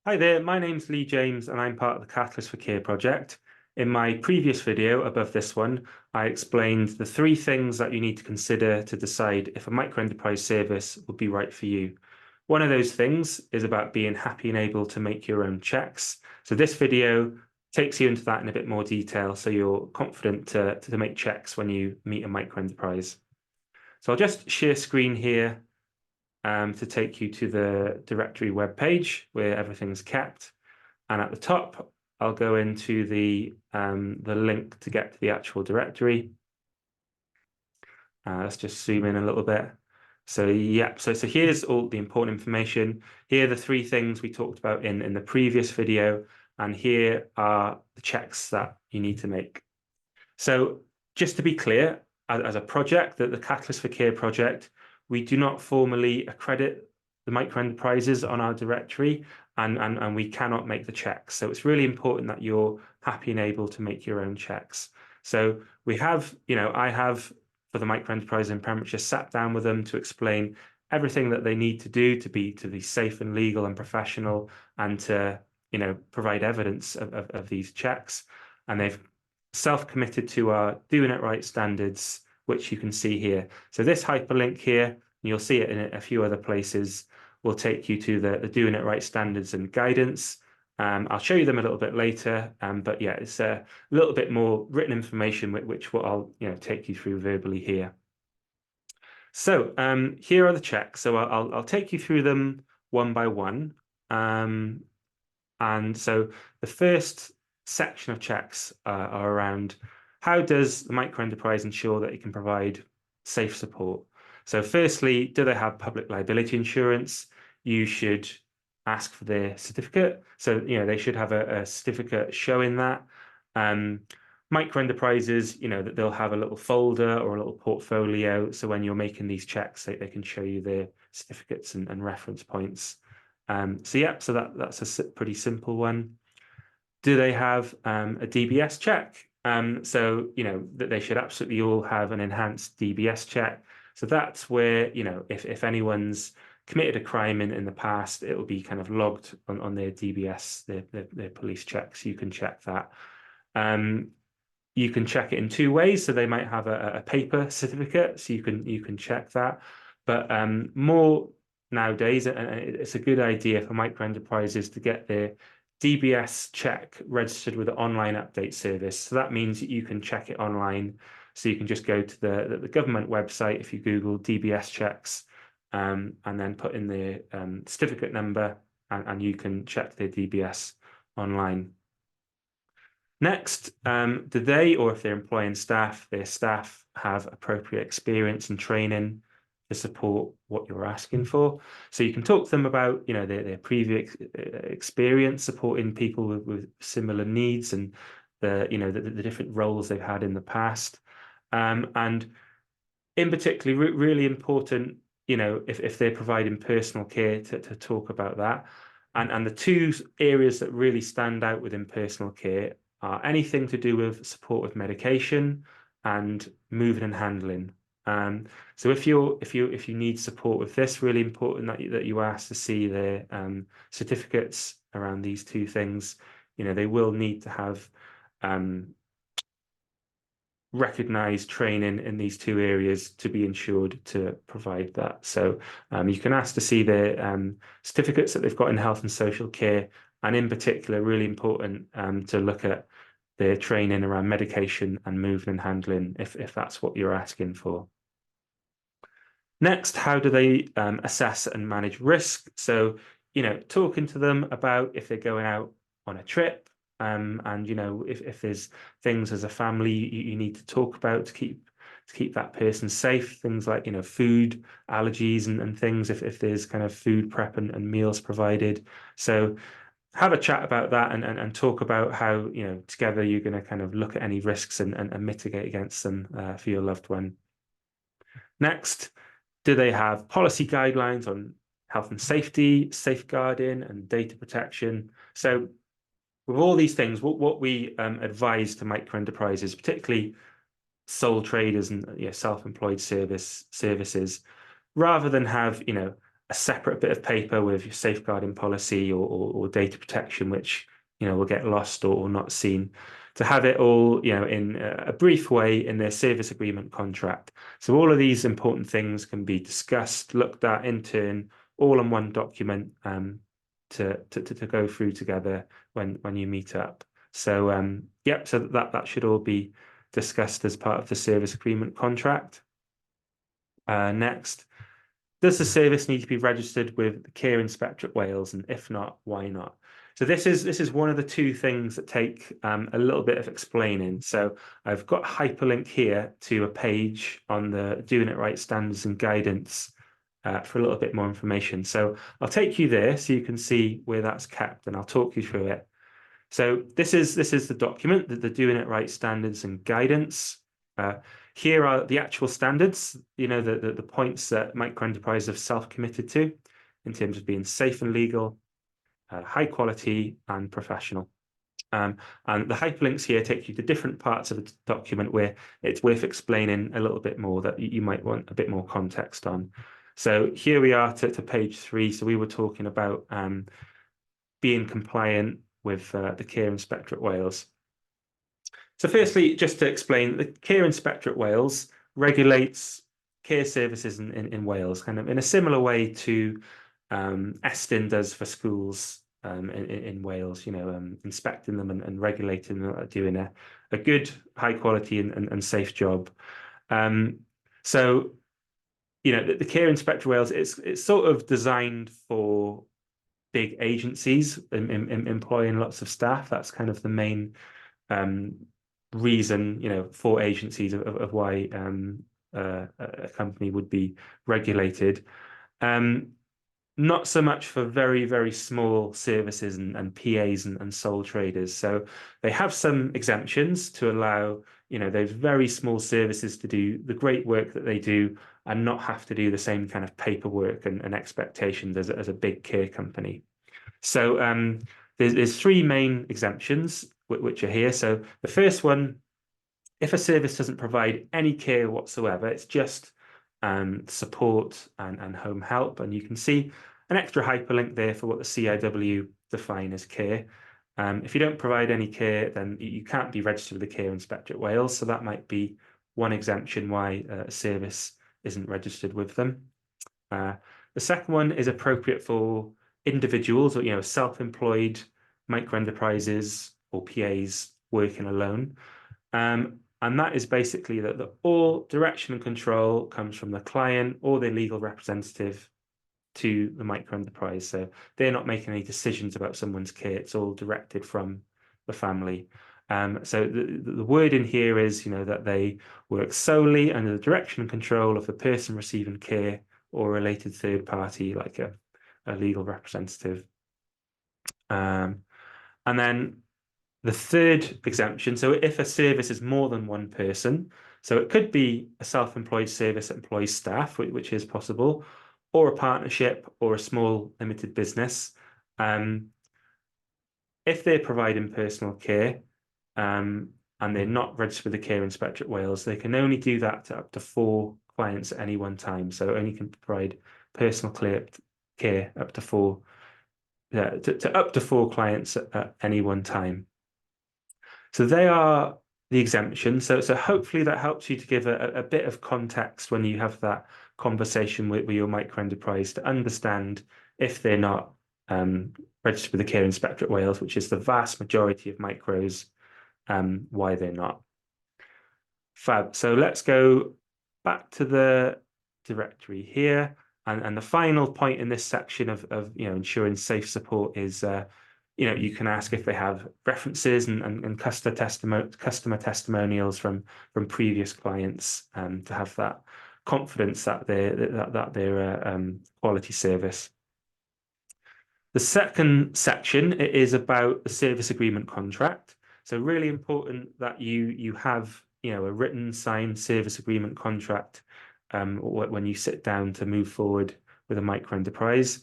Hi there, my name's Lee James and I'm part of the Catalyst for Care project. In my previous video above this one, I explained the three things that you need to consider to decide if a microenterprise service would be right for you. One of those things is about being happy and able to make your own checks. So this video takes you into that in a bit more detail so you're confident to make checks when you meet a microenterprise. So I'll just share screen here to take you to the directory web page where everything's kept. And at the top, I'll go into the link to get to the actual directory. Let's just zoom in a little bit. So yeah, so here's all the important information. Here are the three things we talked about in the previous video, and here are the checks that you need to make. So just to be clear, as a project, the Catalyst for Care project, we do not formally accredit the microenterprises on our directory, and we cannot make the checks. So it's really important that you're happy and able to make your own checks. So we have, I have, for the microenterprise in Pembrokeshire, sat down with them to explain everything that they need to do to be safe and legal and professional, and to provide evidence of these checks. And they've self-committed to our Doing It Right standards, which you can see here. So this hyperlink here, and you'll see it in a few other places, will take you to the Doing It Right standards and guidance. I'll show you them a little bit later, but yeah, it's a little bit more written information, which I'll take you through verbally here. So here are the checks. So I'll take you through them one by one. And so the first section of checks are around how does the microenterprise ensure that it can provide safe support? So firstly, do they have public liability insurance? You should ask for their certificate. So, they should have a certificate showing that. Microenterprises, that they'll have a little folder or a little portfolio. So when you're making these checks, they can show you their certificates and reference points. So that's a pretty simple one. Do they have a DBS check? So that they should absolutely all have an enhanced DBS check. So that's where if anyone's committed a crime in the past, it will be kind of logged on their DBS, their police checks. You can check that. You can check it in two ways. So they might have a paper certificate, so you can check that. But more nowadays, and it's a good idea for microenterprises to get their DBS check registered with an online update service. So that means that you can check it online. So you can just go to the government website if you Google DBS checks, and then put in the certificate number, and you can check their DBS online. Next, do they, or if they're employing staff, their staff have appropriate experience and training to support what you're asking for? So you can talk to them about, their previous experience supporting people with similar needs, and the different roles they've had in the past. And in particular, really important, if they're providing personal care, to talk about that. And the two areas that really stand out within personal care are anything to do with support with medication and moving and handling. So if you need support with this, really important that you ask to see their certificates around these two things. They will need to have recognized training in these two areas to be insured to provide that. So you can ask to see their certificates that they've got in health and social care, and in particular, really important to look at their training around medication and moving and handling if that's what you're asking for. Next, how do they assess and manage risk? So, talking to them about if they're going out on a trip, and if there's things as a family you need to talk about to keep that person safe, things like food allergies and things, if there's kind of food prep and meals provided. So have a chat about that, and talk about how together you're going to kind of look at any risks and mitigate against them for your loved one. Next, do they have policy guidelines on health and safety, safeguarding, and data protection? So with all these things, what we advise to microenterprises, particularly sole traders and self-employed services, rather than have a a separate bit of paper with your safeguarding policy or data protection, which will get lost or not seen, to have it all in a brief way in their service agreement contract. So all of these important things can be discussed, looked at in turn, all in one document to go through together when you meet up. So yep, so that should all be discussed as part of the service agreement contract. Next, does the service need to be registered with the Care Inspectorate Wales, and if not, why not? So this is one of the two things that take a little bit of explaining. So I've got a hyperlink here to a page on the Doing It Right standards and guidance for a little bit more information. So I'll take you there so you can see where that's kept, and I'll talk you through it. So this is the document, the Doing It Right standards and guidance. Here are the actual standards, the points that micro enterprises have self-committed to in terms of being safe and legal, high quality and professional. And the hyperlinks here take you to different parts of the document where it's worth explaining a little bit more that you might want a bit more context on. So here we are to page 3. So we were talking about being compliant with the Care Inspectorate Wales. So firstly, just to explain, the Care Inspectorate Wales regulates care services in Wales, kind of in a similar way to Estyn does for schools in Wales, inspecting them and regulating them, doing a good, high quality and safe job. So, the Care Inspectorate Wales, it's sort of designed for big agencies employing lots of staff. That's kind of the main reason, for agencies of why a company would be regulated. Not so much for very, very small services and PAs and sole traders. So they have some exemptions to allow, those very small services to do the great work that they do and not have to do the same kind of paperwork and expectations as a big care company. So there's 3 main exemptions which are here. So the first one, if a service doesn't provide any care whatsoever, it's just support and home help. And you can see an extra hyperlink there for what the CIW define as care. If you don't provide any care, then you can't be registered with the Care Inspectorate Wales. So that might be one exemption why a service isn't registered with them. The second one is appropriate for individuals or self-employed micro enterprises or PAs working alone. And that is basically that all direction and control comes from the client or their legal representative to the micro enterprise. So they're not making any decisions about someone's care. It's all directed from the family. So the word in here is, that they work solely under the direction and control of the person receiving care or a related third party, like a legal representative. And then the third exemption, so if a service is more than one person, so it could be a self-employed service that employs staff, which is possible, or a partnership or a small limited business. If they're providing personal care and they're not registered with the Care Inspectorate Wales, they can only do that to up to 4 clients at any one time. So only can provide personal care up to 4 to up to 4 clients at any one time. So they are the exemptions. So hopefully that helps you to give a bit of context when you have that conversation with your micro enterprise to understand if they're not registered with the Care Inspectorate Wales, which is the vast majority of micros, why they're not. Fab. So let's go back to the directory here. And the final point in this section of ensuring safe support is you can ask if they have references and customer testimonials from previous clients to have that confidence that they're quality service. The second section is about the service agreement contract. So really important that you have a written signed service agreement contract when you sit down to move forward with a micro enterprise.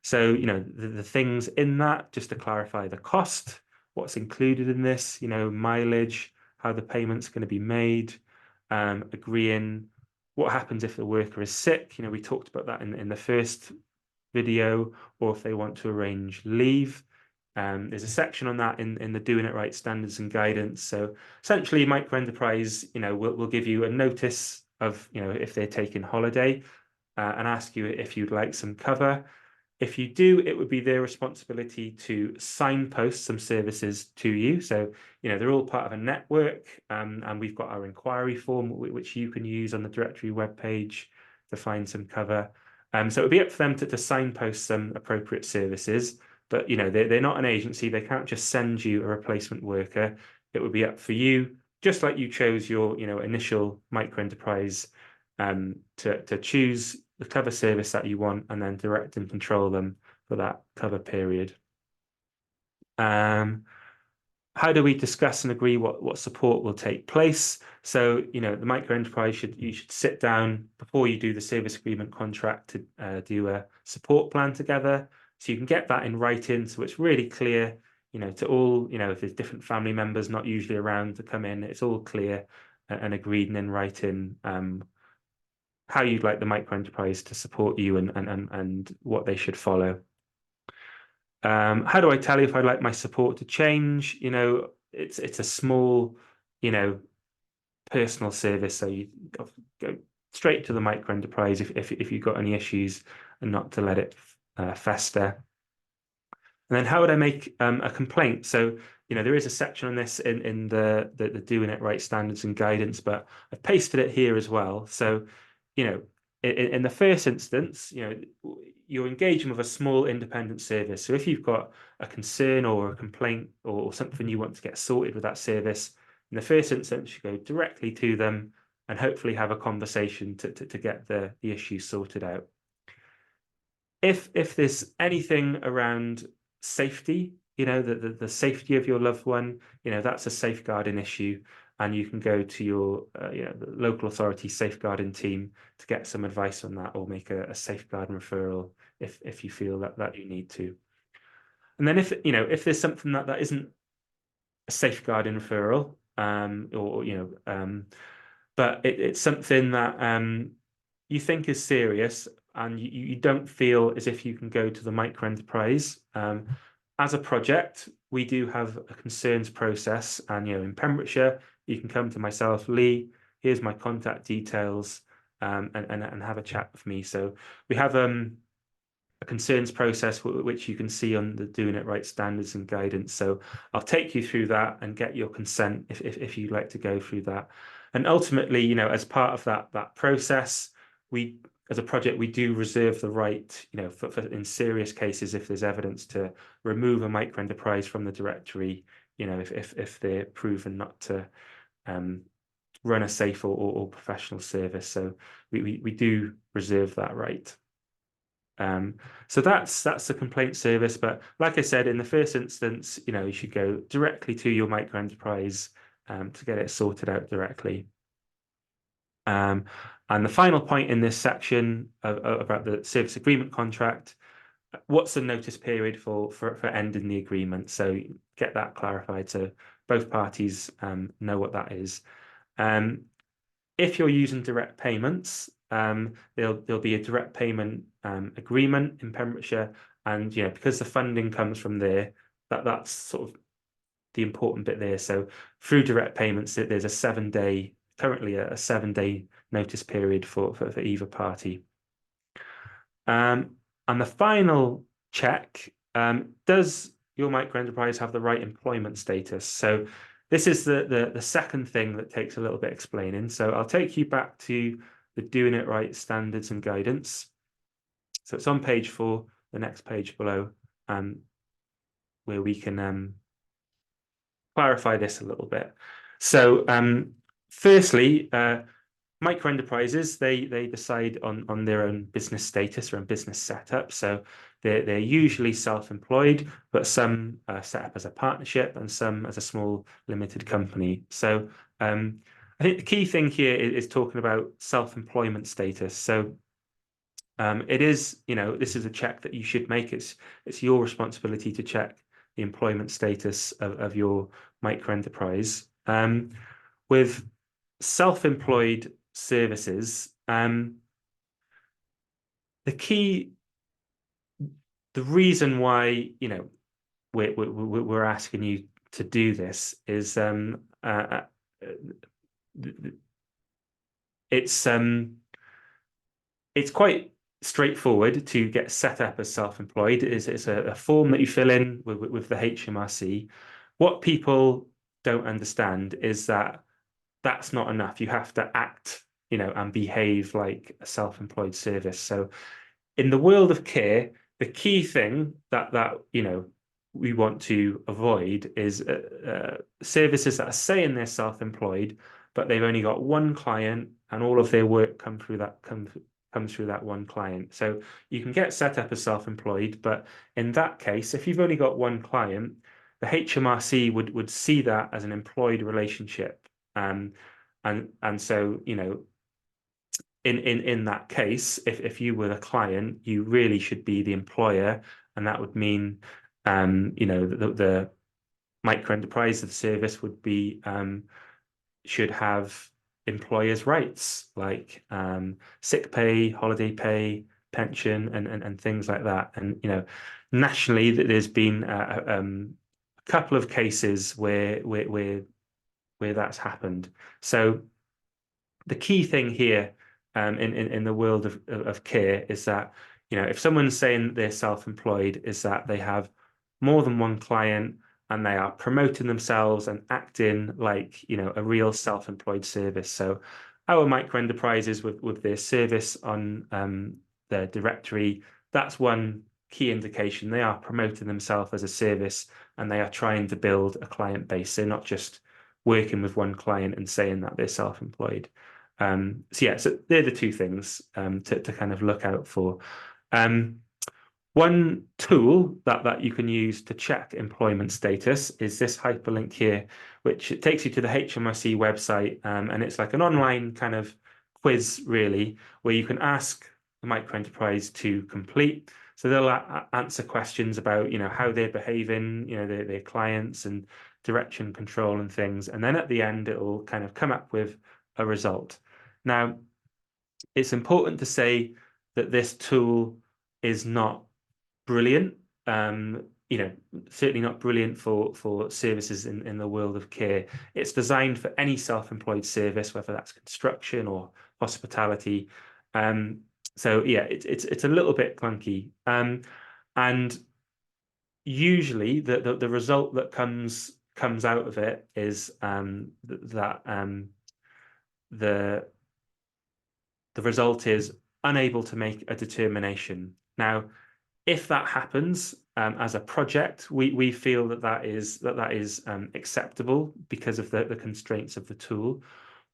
So, the things in that, just to clarify the cost, what's included in this, mileage, how the payment's going to be made, agreeing what happens if the worker is sick. We talked about that in the first video, or if they want to arrange leave. There's a section on that in the Doing It Right standards and guidance. So essentially, micro enterprise, will give you a notice of, if they're taking holiday, and ask you if you'd like some cover. If you do, it would be their responsibility to signpost some services to you. So, they're all part of a network, and we've got our inquiry form, which you can use on the directory webpage to find some cover. So it would be up for them to signpost some appropriate services, but they're not an agency. They can't just send you a replacement worker. It would be up for you, just like you chose your initial micro enterprise, to choose the cover service that you want and then direct and control them for that cover period. How do we discuss and agree what support will take place? So, the micro enterprise you should sit down before you do the service agreement contract to do a support plan together. So you can get that in writing, so it's really clear, to all, if there's different family members not usually around to come in, it's all clear and agreed and in writing, how you'd like the micro enterprise to support you and what they should follow. How do I tell you if I'd like my support to change? It's a small, personal service, so you go straight to the micro enterprise if you've got any issues, and not to let it fester. And then how would I make a complaint? So, there is a section on this in the Doing It Right standards and guidance, but I've pasted it here as well. So, in the first instance, you're engaging with a small independent service. So if you've got a concern or a complaint or something you want to get sorted with that service, in the first instance, you go directly to them and hopefully have a conversation to get the issue sorted out. If there's anything around safety, the safety of your loved one, that's a safeguarding issue, and you can go to your the local authority safeguarding team to get some advice on that, or make a safeguarding referral if you feel that you need to. And then if there's something that isn't a safeguarding referral, but it's something that you think is serious, and you don't feel as if you can go to the micro enterprise. As a project, we do have a concerns process, and in Pembrokeshire, you can come to myself, Lee, here's my contact details, and have a chat with me. So we have a concerns process which you can see on the Doing It Right standards and guidance. So I'll take you through that and get your consent if you'd like to go through that. And ultimately, as part of that process, as a project, we do reserve the right, for in serious cases, if there's evidence, to remove a micro enterprise from the directory, if they're proven not to run a safe or professional service. So we do reserve that right. So that's the complaint service. But like I said, in the first instance, you should go directly to your micro enterprise to get it sorted out directly. And the final point in this section about the service agreement contract, what's the notice period for ending the agreement? So get that clarified so both parties know what that is. If you're using direct payments, there'll be a direct payment agreement in Pembrokeshire, and because the funding comes from there, that's sort of the important bit there. So through direct payments, there's currently a 7-day notice period for either party. And the final check, does your micro enterprise have the right employment status? So this is the second thing that takes a little bit explaining. So I'll take you back to the Doing It Right standards and guidance. So it's on page 4, the next page below, where we can clarify this a little bit. So firstly, micro enterprises, they decide on their own business status or own business setup. So they're usually self-employed, but some are set up as a partnership and some as a small limited company. So I think the key thing here is talking about self-employment status. So it is, this is a check that you should make. It's your responsibility to check the employment status of your micro enterprise. With self-employed services, The reason why, you know, we're asking you to do this is it's quite straightforward to get set up as self-employed. It's a form that you fill in with the HMRC. What people don't understand is that that's not enough. You have to act, you know, and behave like a self-employed service. So in the world of care, the key thing that you know we want to avoid is services that are saying they're self-employed, but they've only got one client and all of their work comes through that one client. So you can get set up as self-employed, but in that case, if you've only got one client, the HMRC would see that as an employed relationship. And so, you know, in that case, if you were the client, you really should be the employer, and that would mean, you know, the micro enterprise of the service would be should have employers' rights like sick pay, holiday pay, pension, and things like that. And you know, nationally, there's been a couple of cases where that's happened. So the key thing here in the world of care is that, you know, if someone's saying they're self-employed, is that they have more than one client and they are promoting themselves and acting like, you know, a real self-employed service. So our micro enterprises with their service on their directory, that's one key indication. They are promoting themselves as a service and they are trying to build a client base. They're not just working with one client and saying that they're self-employed. So yeah, so they're the two things to kind of look out for. One tool that you can use to check employment status is this hyperlink here, which it takes you to the HMRC website, and it's like an online kind of quiz, really, where you can ask the microenterprise to complete. So they'll answer questions about, you know, how they're behaving, you know, their clients and direction control and things. And then at the end, it will kind of come up with a result. Now, it's important to say that this tool is not brilliant. You know, certainly not brilliant for services in the world of care. It's designed for any self-employed service, whether that's construction or hospitality. So yeah, it's a little bit clunky. And usually the result that comes out of it is that the result is unable to make a determination. Now, if that happens as a project, we feel that is acceptable because of the constraints of the tool.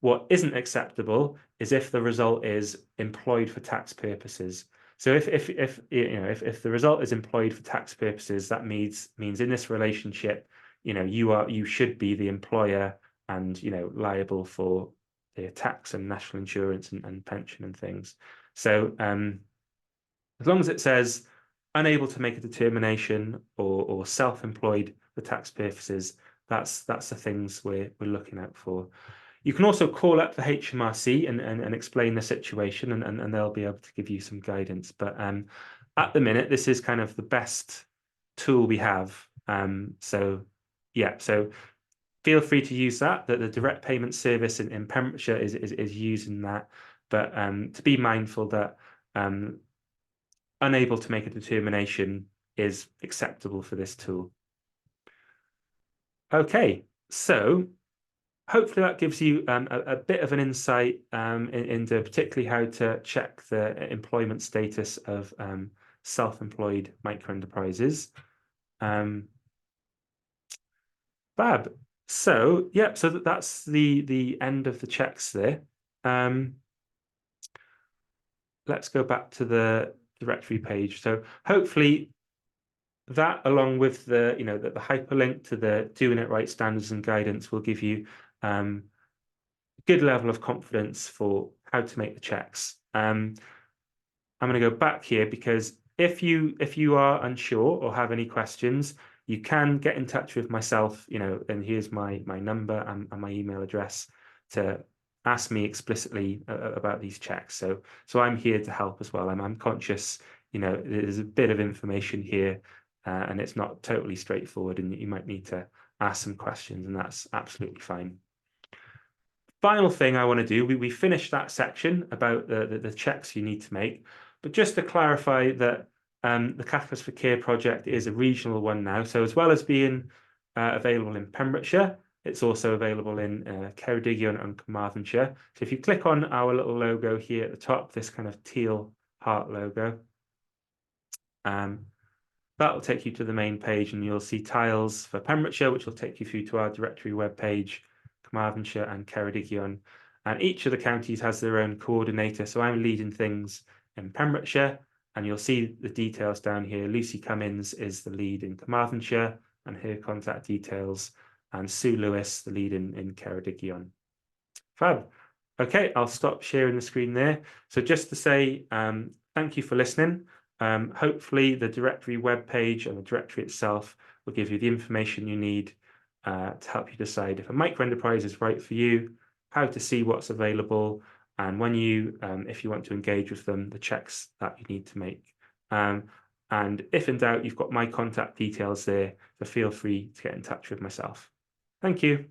What isn't acceptable is if the result is employed for tax purposes. So if you know if the result is employed for tax purposes, that means in this relationship, you know, you should be the employer and, you know, liable for their tax and national insurance and pension and things. So as long as it says unable to make a determination or self-employed for tax purposes, that's the things we're looking out for. You can also call up the HMRC and explain the situation, and they'll be able to give you some guidance. But at the minute, this is kind of the best tool we have. So yeah, so feel free to use that. The direct payment service in Pembrokeshire is using that. But to be mindful that unable to make a determination is acceptable for this tool. Okay, so hopefully that gives you a bit of an insight into particularly how to check the employment status of self-employed micro-enterprises. Fab. So, yeah, so that's the end of the checks there. Let's go back to the directory page. So hopefully that, along with the, you know, the hyperlink to the Doing It Right standards and guidance, will give you a good level of confidence for how to make the checks. I'm going to go back here because if you are unsure or have any questions, you can get in touch with myself, you know, and here's my number and my email address to ask me explicitly about these checks. So I'm here to help as well. I'm conscious, there's a bit of information here, and it's not totally straightforward, and you might need to ask some questions, and that's absolutely fine. Final thing I want to do, we finished that section about the checks you need to make, but just to clarify that the Catalyst for Care project is a regional one now. So as well as being available in Pembrokeshire, it's also available in Ceredigion and Carmarthenshire. So if you click on our little logo here at the top, this kind of teal heart logo, that will take you to the main page, and you'll see tiles for Pembrokeshire, which will take you through to our directory webpage, Carmarthenshire and Ceredigion. And each of the counties has their own coordinator. So I'm leading things in Pembrokeshire, and you'll see the details down here. Lucy Cummins is the lead in Carmarthenshire and her contact details, and Sue Lewis, the lead in Ceredigion. Fab. Okay, I'll stop sharing the screen there. So just to say, thank you for listening. Hopefully the directory webpage and the directory itself will give you the information you need to help you decide if a micro enterprise is right for you, how to see what's available, and when if you want to engage with them, the checks that you need to make. And if in doubt, you've got my contact details there, so feel free to get in touch with myself. Thank you.